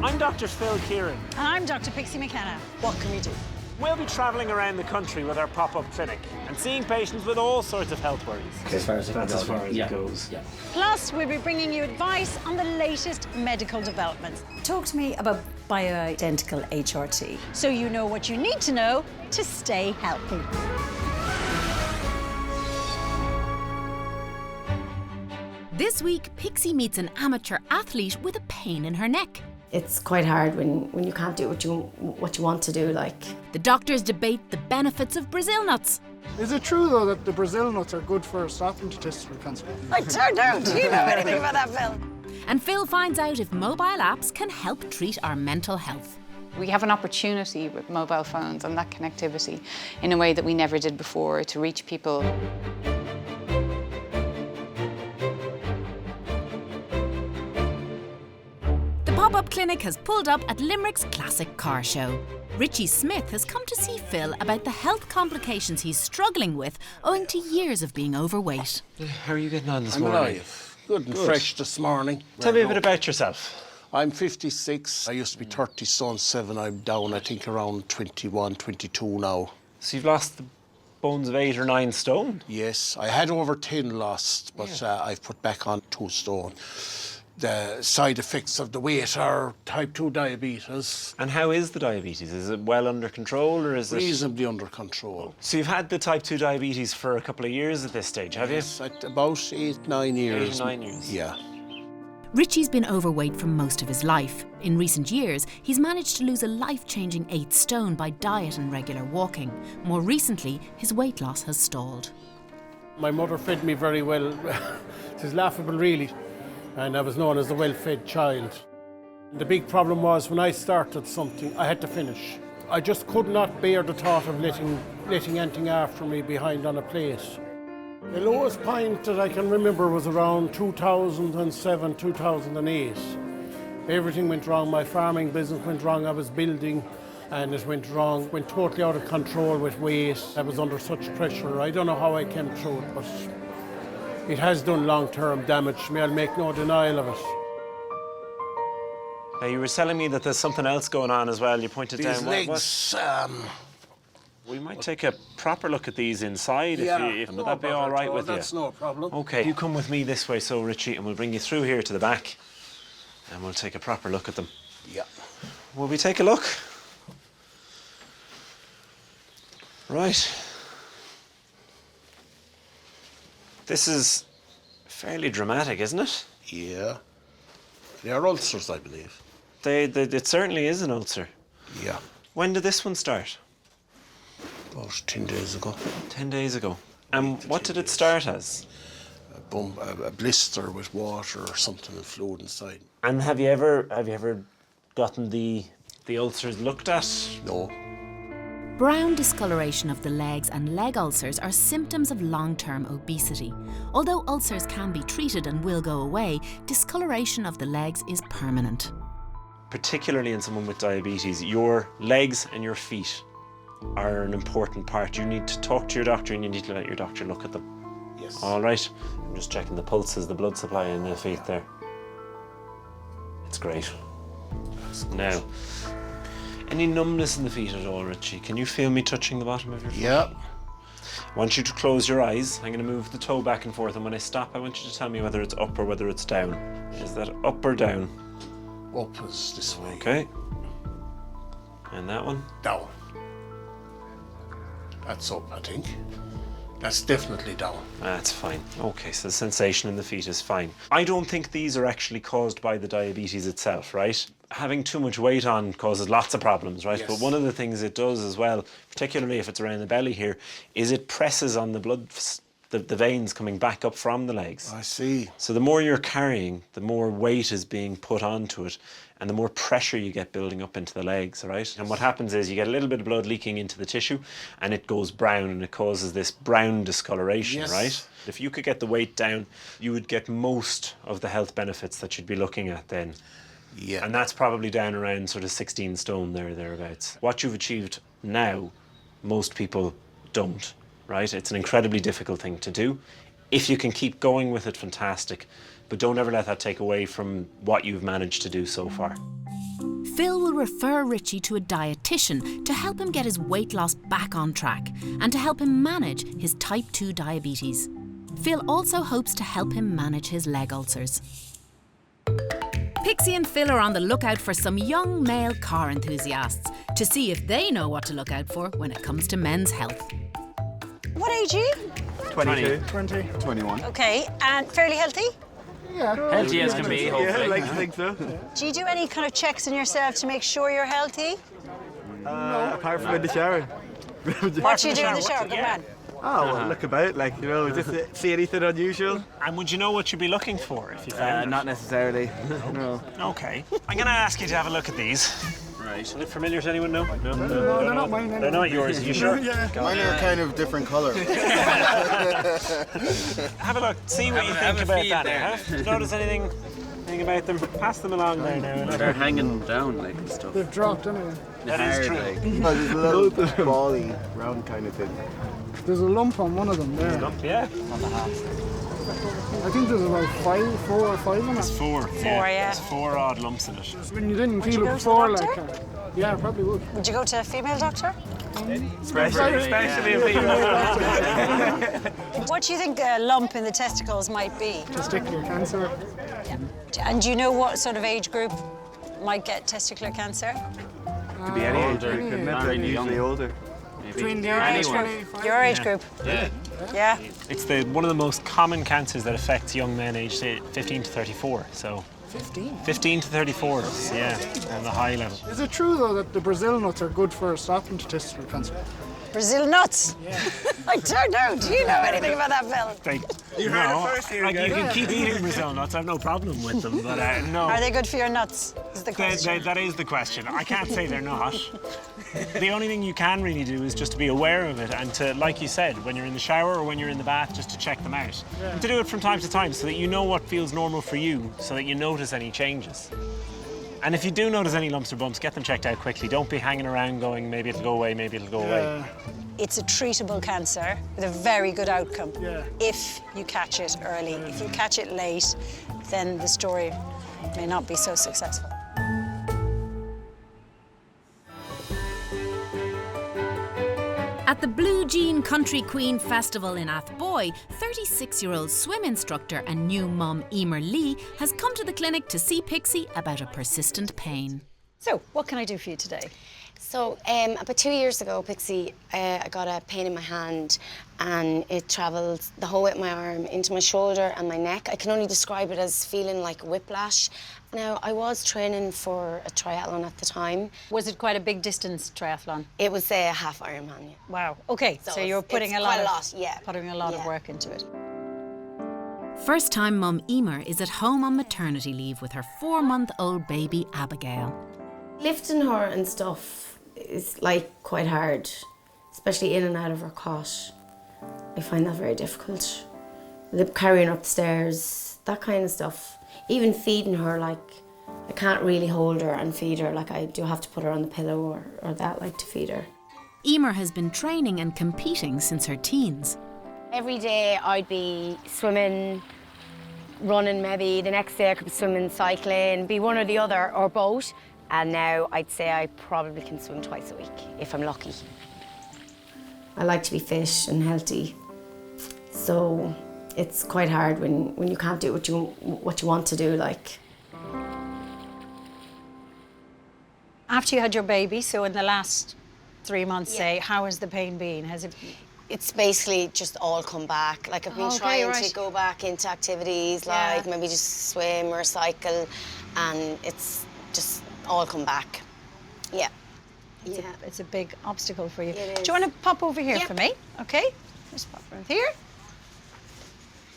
I'm Dr. Phil Kieran. And I'm Dr. Pixie McKenna. What can we do? We'll be travelling around the country with our pop-up clinic and seeing patients with all sorts of health worries. As far as That's as far as it goes. Yeah. Plus, we'll be bringing you advice on the latest medical developments, Talk to me about bioidentical HRT. so you know what you need to know to stay healthy. This week, Pixie meets an amateur athlete with a pain in her neck. It's quite hard when you can't do what you want to do, like. The doctors debate the benefits of Brazil nuts. Is it true, though, that the Brazil nuts are good for stopping testicular cancer? I don't know. Do you know anything about that, Phil? And Phil finds out if mobile apps can help treat our mental health. We have an opportunity with mobile phones and that connectivity in a way that we never did before to reach people. The pop-up clinic has pulled up at Limerick's classic car show. Richie Smith has come to see Phil about the health complications he's struggling with owing to years of being overweight. How are you getting on this I'm morning? alive. Good and fresh this morning. Tell me a bit about yourself. I'm 56. I used to be 30 stone 7. I'm down, I think, around 21, 22 now. So you've lost the bones of 8 or 9 stone? Yes, I had over 10 lost, but I've put back on 2 stone. The side effects of the weight are type 2 diabetes. And how is the diabetes? Is it well under control or is it... Reasonably under control. So you've had the type 2 diabetes for a couple of years at this stage, have you? Yes, at about 8, 9 years. 8 or 9 years. Yeah. Richie's been overweight for most of his life. In recent years, he's managed to lose a life-changing 8 stone by diet and regular walking. More recently, his weight loss has stalled. My mother fed me very well. It's laughable, really. And I was known as the well-fed child. The big problem was when I started something, I had to finish. I just could not bear the thought of letting anything after me behind on a plate. The lowest point that I can remember was around 2007, 2008. Everything went wrong. My farming business went wrong. I was building and it went wrong. Went totally out of control with weight. I was under such pressure. I don't know how I came through it, but it has done long-term damage to me. I'll make no denial of it. Now, you were telling me that there's something else going on as well. You pointed These down... legs, We might take a proper look at these inside if would no that be all right with you? That's no problem. OK, you come with me this way, so Richie, and we'll bring you through here to the back and we'll take a proper look at them. Yeah. Will we take a look? Right. This is fairly dramatic, isn't it? Yeah. They are ulcers, I believe. It certainly is an ulcer. Yeah. When did this one start? About 10 days ago. 10 days ago. And what did it start as? A blister with water or something and fluid inside. And have you ever gotten the ulcers looked at? No. Brown discoloration of the legs and leg ulcers are symptoms of long-term obesity. Although ulcers can be treated and will go away, discoloration of the legs is permanent. Particularly in someone with diabetes, your legs and your feet are an important part. You need to talk to your doctor and you need to let your doctor look at them. Yes. All right. I'm just checking the pulses, the blood supply in the feet there. It's great. Now, any numbness in the feet at all, Richie? Can you feel me touching the bottom of your foot? Yeah. I want you to close your eyes. I'm going to move the toe back and forth, and when I stop, I want you to tell me whether it's up or whether it's down. Is that up or down? Up is this way. Okay. And that one? Down. That's up, I think. That's definitely down. That's fine. Okay, so the sensation in the feet is fine. I don't think these are actually caused by the diabetes itself, right? Having too much weight on causes lots of problems, right? Yes. But one of the things it does as well, particularly if it's around the belly here, is it presses on the blood, the veins coming back up from the legs. I see. So the more you're carrying, the more weight is being put onto it, and the more pressure you get building up into the legs, right? And what happens is you get a little bit of blood leaking into the tissue, and it goes brown, and it causes this brown discoloration, Yes. right? If you could get the weight down, you would get most of the health benefits that you'd be looking at then. Yeah. And that's probably down around sort of 16 stone thereabouts. What you've achieved now, most people don't, right? It's an incredibly difficult thing to do. If you can keep going with it, fantastic. But don't ever let that take away from what you've managed to do so far. Phil will refer Richie to a dietitian to help him get his weight loss back on track and to help him manage his type 2 diabetes. Phil also hopes to help him manage his leg ulcers. Pixie and Phil are on the lookout for some young male car enthusiasts to see if they know what to look out for when it comes to men's health. What age are you? 22. 21. Okay, and fairly healthy? Healthy as can be, hopefully. Yeah, I like to think so. Do you do any kind of checks on yourself to make sure you're healthy? Apart from in the shower. What do you do in the shower? Good man. Oh, well, look about, like, you know, just see anything unusual? And would you know what you'd be looking for if you found it? Not necessarily. No. Okay. I'm going to ask you to have a look at these. Right. Are they familiar to anyone? No? No, they're not mine anyway. They're not yours, are you sure? Yeah. Mine are kind of different colour. Have a look, see what you think about that now. Huh? Notice anything about them? Pass them along there now. They're hanging down like and stuff. They've dropped anyway. That is true. There's a little bally, round kind of thing. There's a lump on one of them there. Yeah. I think there's about 4 or 5 in it. It's 4. Four, yeah. There's 4 odd lumps in it. When you didn't you feel go it to the before, doctor? like, yeah, I probably would. Would you go to a female doctor? Especially a female. What do you think a lump in the testicles might be? Testicular cancer. And do you know what sort of age group might get testicular cancer? Could be any age, couldn't it? Not really young. Usually older. Between the age Anyone. group. Your age group. Yeah. Yeah. It's one of the most common cancers that affects young men aged 15 to 34. So 15 to 34, yeah, on the high level. Is it true, though, that the Brazil nuts are good for stopping testicular cancer? Brazil nuts. Yeah. I don't know. Do you know anything about that, Phil? You can keep eating Brazil nuts. I have no problem with them, but no. Are they good for your nuts? Is the question. That is the question. I can't say they're not. The only thing you can really do is just to be aware of it and to, like you said, when you're in the shower or when you're in the bath, just to check them out. Yeah. And to do it from time to time so that you know what feels normal for you, so that you notice any changes. And if you do notice any lumps or bumps, get them checked out quickly. Don't be hanging around going, maybe it'll go away, maybe it'll go away. It's a treatable cancer with a very good outcome if you catch it early. If you catch it late, then the story may not be so successful. At the Blue Jean Country Queen Festival in Athboy, 36-year-old swim instructor and new mum Emer Lee has come to the clinic to see Pixie about a persistent pain. So, what can I do for you today? So, about 2 years ago, Pixie, I got a pain in my hand and it travelled the whole way up my arm into my shoulder and my neck. I can only describe it as feeling like whiplash. Now, I was training for a triathlon at the time. Was it quite a big distance triathlon? It was a half Ironman, yeah. Wow. Okay, so you're putting a lot of work into it. First time mum Emer is at home on maternity leave with her 4-month-old baby Abigail. Lifting her and stuff is like quite hard, especially in and out of her cot. I find that very difficult. Carrying her upstairs, that kind of stuff. Even feeding her, like, I can't really hold her and feed her. Like, I do have to put her on the pillow or that, like, to feed her. Emer has been training and competing since her teens. Every day I'd be swimming, running maybe. The next day I could be swimming, cycling, be one or the other, or both. And now I'd say I probably can swim twice a week, if I'm lucky. I like to be fit and healthy, so it's quite hard when you can't do what you want to do, like. After you had your baby, so in the last 3 months, say, how has the pain been? Has it? It's basically just all come back. Like, I've been trying to go back into activities, like maybe just swim or cycle, and it's just all come back. Yeah. It's a big obstacle for you. It is. Do you want to pop over here for me? Okay, just pop over here.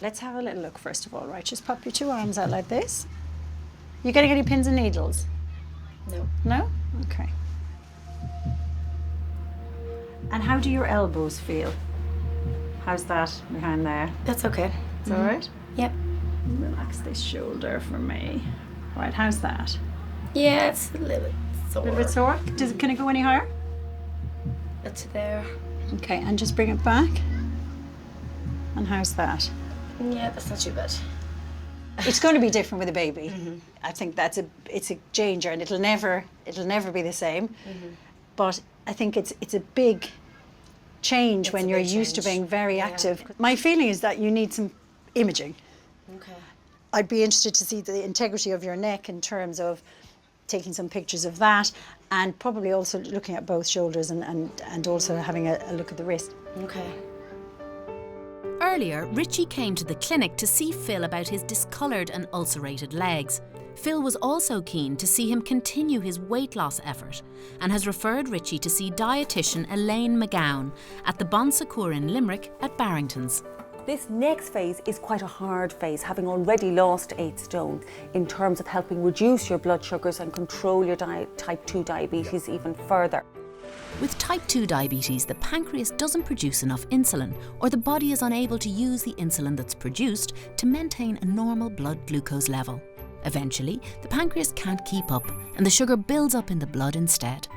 Let's have a little look first of all, right? Just pop your 2 arms out like this. You getting any pins and needles? No. No? Okay. And how do your elbows feel? How's that behind there? That's okay. It's all right? Yep. Relax this shoulder for me. Right, how's that? Yeah, it's a little bit sore. A little bit sore? Can it go any higher? That's there. Okay, and just bring it back. And how's that? Yeah, that's not too bad. It's going to be different with a baby. I think it's a danger, and it'll never be the same. But I think it's a big change when you're used to being very active. My feeling is that you need some imaging. Okay. I'd be interested to see the integrity of your neck in terms of taking some pictures of that, and probably also looking at both shoulders and also having a look at the wrist. Okay. Earlier, Richie came to the clinic to see Phil about his discoloured and ulcerated legs. Phil was also keen to see him continue his weight loss effort and has referred Richie to see dietitian Elaine McGowan at the Bon Secours in Limerick at Barrington's. This next phase is quite a hard phase, having already lost 8 stone, in terms of helping reduce your blood sugars and control your type 2 diabetes even further. With type 2 diabetes, the pancreas doesn't produce enough insulin, or the body is unable to use the insulin that's produced to maintain a normal blood glucose level. Eventually, the pancreas can't keep up and the sugar builds up in the blood instead.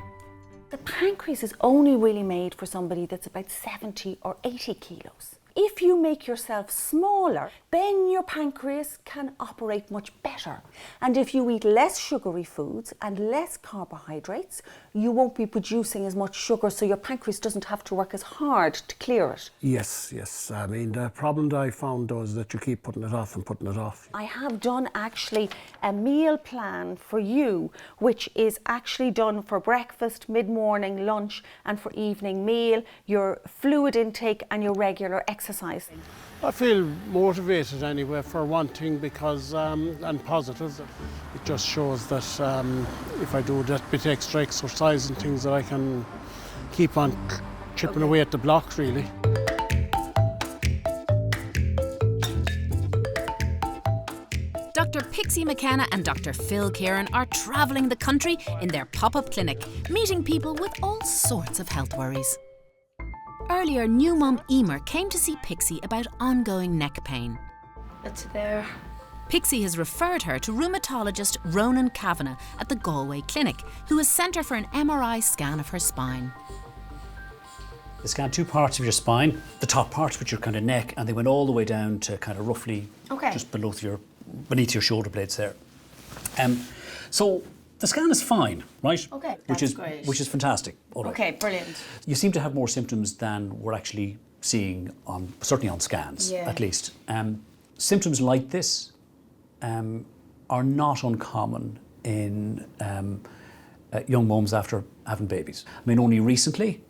The pancreas is only really made for somebody that's about 70 or 80 kilos. If you make yourself smaller, then your pancreas can operate much better. And if you eat less sugary foods and less carbohydrates, you won't be producing as much sugar, so your pancreas doesn't have to work as hard to clear it. Yes. I mean, the problem that I found though is that you keep putting it off and putting it off. I have done actually a meal plan for you, which is actually done for breakfast, mid-morning, lunch, and for evening meal, your fluid intake and your regular exercising. I feel motivated anyway for one thing, because, and positive, it just shows that if I do that bit extra exercise and things, that I can keep on chipping away at the block, really. Dr. Pixie McKenna and Dr. Phil Kieran are travelling the country in their pop-up clinic, meeting people with all sorts of health worries. Earlier, new mum Emer came to see Pixie about ongoing neck pain. It's there. Pixie has referred her to rheumatologist Ronan Kavanagh at the Galway clinic, who has sent her for an MRI scan of her spine. They scanned 2 parts of your spine, the top part, which is your kind of neck, and they went all the way down to kind of roughly just beneath your shoulder blades there. So the scan is fine, right? Okay, which that's is great. Which is fantastic. All right. Okay, brilliant. You seem to have more symptoms than we're actually seeing certainly on scans, at least. Symptoms like this are not uncommon in young mums after having babies. I mean, only recently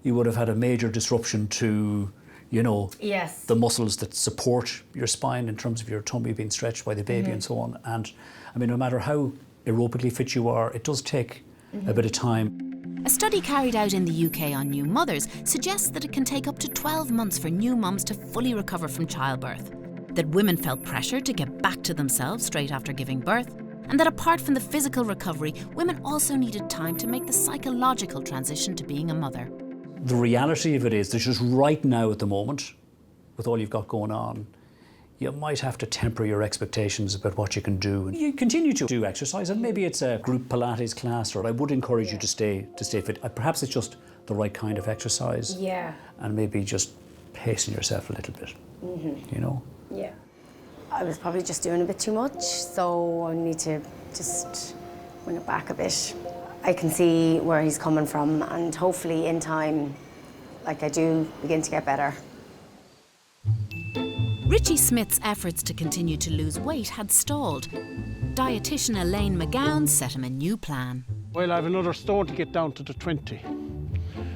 you would have had a major disruption to, the muscles that support your spine in terms of your tummy being stretched by the baby and so on. And I mean, no matter how aerobically fit you are, it does take a bit of time. A study carried out in the UK on new mothers suggests that it can take up to 12 months for new mums to fully recover from childbirth, that women felt pressure to get back to themselves straight after giving birth, and that apart from the physical recovery, women also needed time to make the psychological transition to being a mother. The reality of it is that just right now at the moment, with all you've got going on, you might have to temper your expectations about what you can do. And you continue to do exercise, and maybe it's a group Pilates class, or I would encourage you to stay fit. Perhaps it's just the right kind of exercise. Yeah. And maybe just pacing yourself a little bit, Yeah. I was probably just doing a bit too much, so I need to just bring it back a bit. I can see where he's coming from, and hopefully in time, I do begin to get better. Richie Smith's efforts to continue to lose weight had stalled. Dietitian Elaine McGowan set him a new plan. Well, I have another stone to get down to the 20.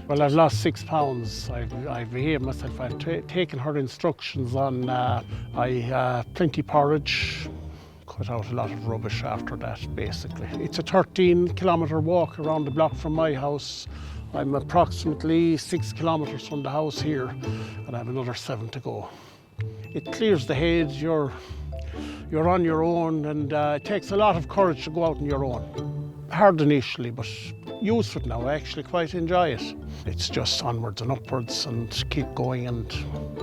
Well, I've lost 6 pounds. I've behaved myself. I've taken her instructions on plenty porridge, cut out a lot of rubbish after that, basically. It's a 13-kilometre walk around the block from my house. I'm approximately 6 kilometres from the house here, and I have another 7 to go. It clears the head, you're on your own, and it takes a lot of courage to go out on your own. Hard initially, but used to it now. I actually quite enjoy it. It's just onwards and upwards and keep going, and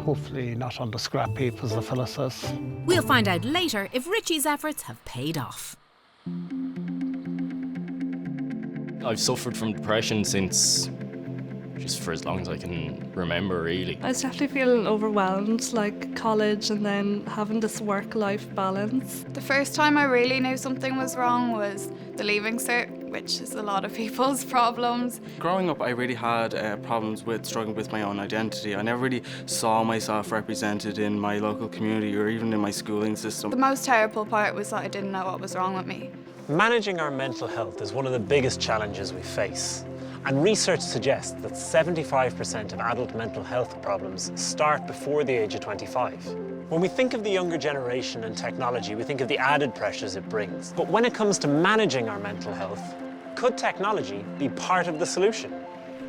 hopefully not on the scrap heap, as the fella says. We'll find out later if Richie's efforts have paid off. I've suffered from depression since just for as long as I can remember, really. I was definitely feeling overwhelmed, like college and then having this work-life balance. The first time I really knew something was wrong was the leaving cert, which is a lot of people's problems. Growing up, I really had problems with struggling with my own identity. I never really saw myself represented in my local community or even in my schooling system. The most terrible part was that I didn't know what was wrong with me. Managing our mental health is one of the biggest challenges we face. And research suggests that 75% of adult mental health problems start before the age of 25. When we think of the younger generation and technology, we think of the added pressures it brings. But when it comes to managing our mental health, could technology be part of the solution?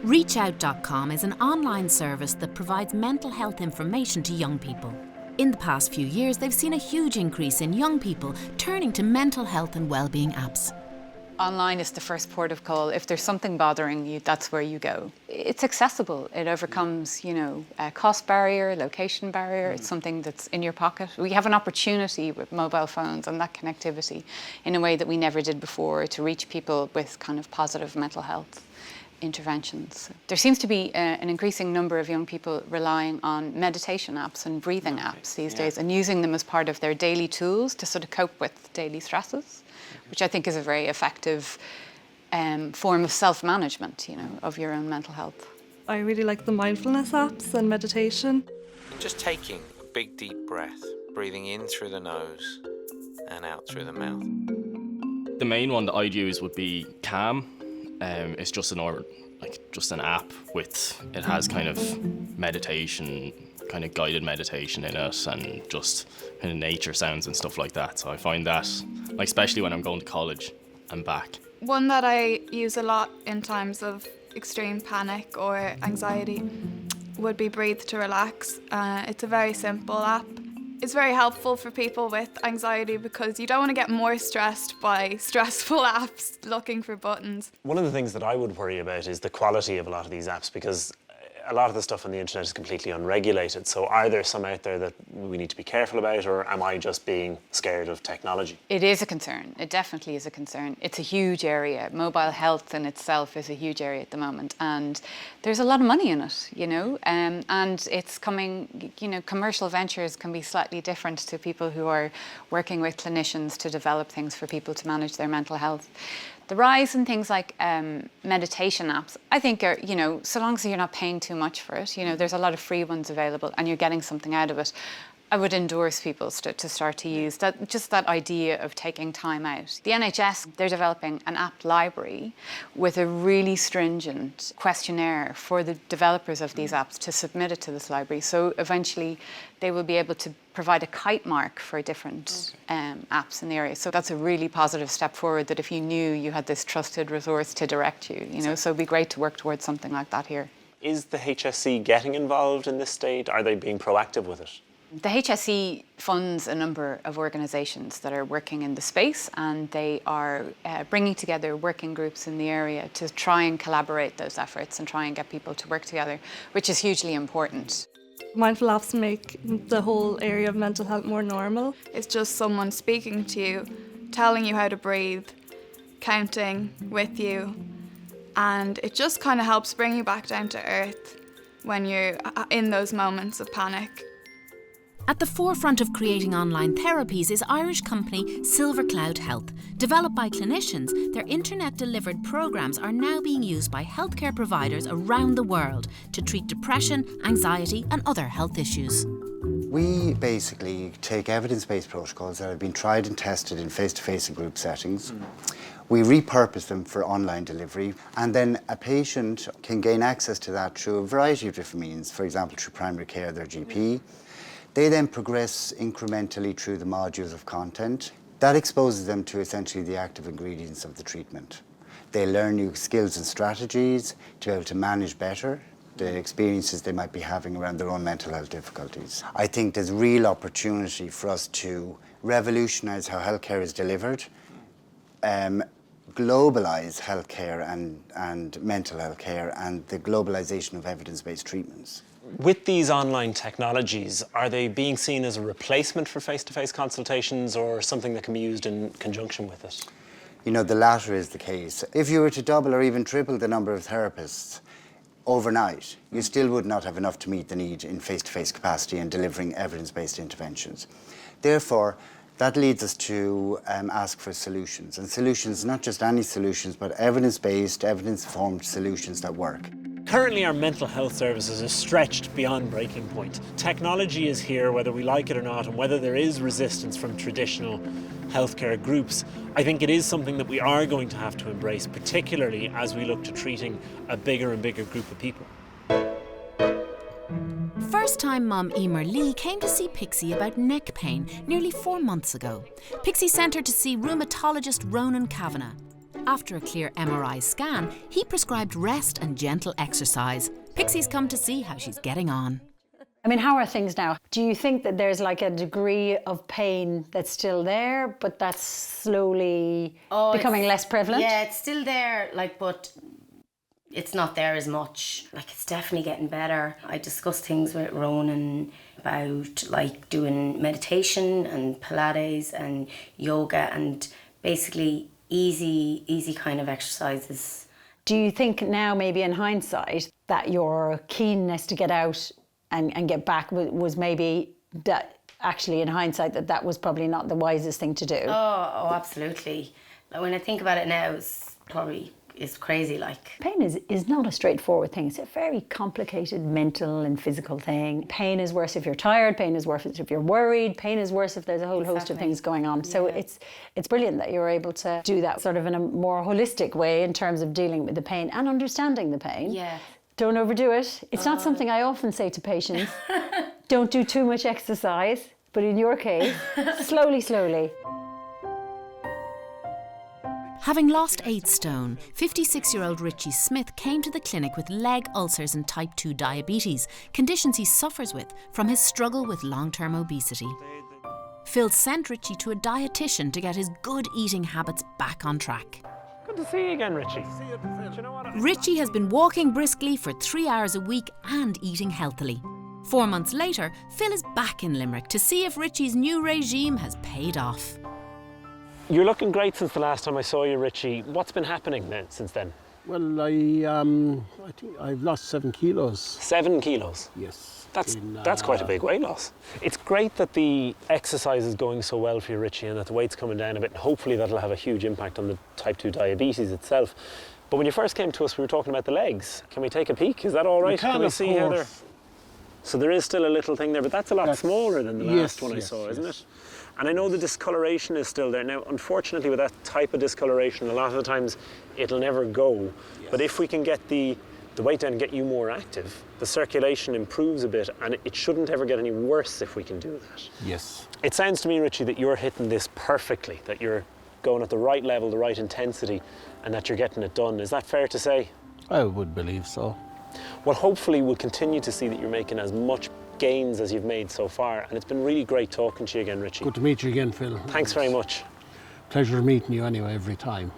ReachOut.com is an online service that provides mental health information to young people. In the past few years, they've seen a huge increase in young people turning to mental health and wellbeing apps. Online is the first port of call. If there's something bothering you, that's where you go. It's accessible. It overcomes, a cost barrier, location barrier. It's something that's in your pocket. We have an opportunity with mobile phones and that connectivity in a way that we never did before to reach people with kind of positive mental health interventions. There seems to be an increasing number of young people relying on meditation apps and breathing apps these days and using them as part of their daily tools to sort of cope with daily stresses, which I think is a very effective form of self-management, of your own mental health. I really like the mindfulness apps and meditation. Just taking a big deep breath, breathing in through the nose and out through the mouth. The main one that I'd use would be Calm. It's just an app it has kind of meditation, kind of guided meditation in it, and just kind of nature sounds and stuff like that. So I find that, especially when I'm going to college and back. One that I use a lot in times of extreme panic or anxiety would be Breathe to Relax. It's a very simple app. It's very helpful for people with anxiety because you don't want to get more stressed by stressful apps looking for buttons. One of the things that I would worry about is the quality of a lot of these apps, because a lot of the stuff on the internet is completely unregulated. So are there some out there that we need to be careful about, or am I just being scared of technology? It is a concern. It definitely is a concern. It's a huge area. Mobile health in itself is a huge area at the moment, and there's a lot of money in it, and it's coming, commercial ventures can be slightly different to people who are working with clinicians to develop things for people to manage their mental health. The rise in things like meditation apps, I think are, so long as you're not paying too much for it, there's a lot of free ones available and you're getting something out of it. I would endorse people to start to use that idea of taking time out. The NHS, they're developing an app library with a really stringent questionnaire for the developers of these apps to submit it to this library. So eventually they will be able to provide a kite mark for different apps in the area. So that's a really positive step forward, that if you knew you had this trusted resource to direct you, so it'd be great to work towards something like that here. Is the HSE getting involved in this state? Are they being proactive with it? The HSE funds a number of organisations that are working in the space, and they are bringing together working groups in the area to try and collaborate those efforts and try and get people to work together, which is hugely important. Mindful apps make the whole area of mental health more normal. It's just someone speaking to you, telling you how to breathe, counting with you, and it just kind of helps bring you back down to earth when you're in those moments of panic. At the forefront of creating online therapies is Irish company Silver Cloud Health. Developed by clinicians, their internet-delivered programmes are now being used by healthcare providers around the world to treat depression, anxiety and other health issues. We basically take evidence-based protocols that have been tried and tested in face-to-face and group settings. We repurpose them for online delivery, and then a patient can gain access to that through a variety of different means, for example through primary care, their GP. They then progress incrementally through the modules of content. That exposes them to essentially the active ingredients of the treatment. They learn new skills and strategies to be able to manage better the experiences they might be having around their own mental health difficulties. I think there's real opportunity for us to revolutionise how healthcare is delivered, globalise healthcare and mental health care, and the globalisation of evidence-based treatments. With these online technologies, are they being seen as a replacement for face-to-face consultations or something that can be used in conjunction with it? The latter is the case. If you were to double or even triple the number of therapists, overnight, you still would not have enough to meet the need in face-to-face capacity and delivering evidence-based interventions. Therefore, that leads us to ask for solutions. And solutions, not just any solutions, but evidence-based, evidence-informed solutions that work. Currently, our mental health services are stretched beyond breaking point. Technology is here, whether we like it or not, and whether there is resistance from traditional healthcare groups, I think it is something that we are going to have to embrace, particularly as we look to treating a bigger and bigger group of people. First-time mum Emer Lee came to see Pixie about neck pain nearly 4 months ago. Pixie sent her to see rheumatologist Ronan Kavanagh. After a clear MRI scan, he prescribed rest and gentle exercise. Pixie's come to see how she's getting on. I mean, how are things now? Do you think that there's like a degree of pain that's still there, but that's slowly becoming less prevalent? Yeah, it's still there, like, but it's not there as much. Like, it's definitely getting better. I discussed things with Ronan about, like, doing meditation and Pilates and yoga and basically easy kind of exercises. Do you think now, maybe in hindsight, that your keenness to get out and get back was maybe that actually in hindsight that was probably not the wisest thing to do? Oh, absolutely. Like, when I think about it now, it's crazy, like. Pain is not a straightforward thing. It's a very complicated mental and physical thing. Pain is worse if you're tired, pain is worse if you're worried, pain is worse if there's a whole host of things going on. So it's brilliant that you're able to do that sort of in a more holistic way in terms of dealing with the pain and understanding the pain. Yeah. Don't overdo it. It's not something I often say to patients. Don't do too much exercise, but in your case, slowly. Having lost 8 stone, 56-year-old Richie Smith came to the clinic with leg ulcers and type 2 diabetes, conditions he suffers with from his struggle with long-term obesity. Phil sent Richie to a dietitian to get his good eating habits back on track. Good to see you again, Richie. Richie has been walking briskly for 3 hours a week and eating healthily. 4 months later, Phil is back in Limerick to see if Richie's new regime has paid off. You're looking great since the last time I saw you, Richie. What's been happening then, since then? Well, I think I've lost 7 kilos. 7 kilos? Yes. That's quite a big weight loss. It's great that the exercise is going so well for you, Richie, and that the weight's coming down a bit. And hopefully that'll have a huge impact on the type 2 diabetes itself. But when you first came to us, we were talking about the legs. Can we take a peek? Is that all right? Can we see how they're... So there is still a little thing there, but that's a lot smaller than the last one I saw, isn't it? And I know the discoloration is still there. Now, unfortunately, with that type of discoloration, a lot of the times it'll never go. Yes. But if we can get the weight down and get you more active, the circulation improves a bit, and it shouldn't ever get any worse if we can do that. Yes. It sounds to me, Richie, that you're hitting this perfectly, that you're going at the right level, the right intensity, and that you're getting it done. Is that fair to say? I would believe so. Well, hopefully we'll continue to see that you're making as much gains as you've made so far, and it's been really great talking to you again, Richie. Good to meet you again, Phil. Thanks very much. Pleasure meeting you anyway every time.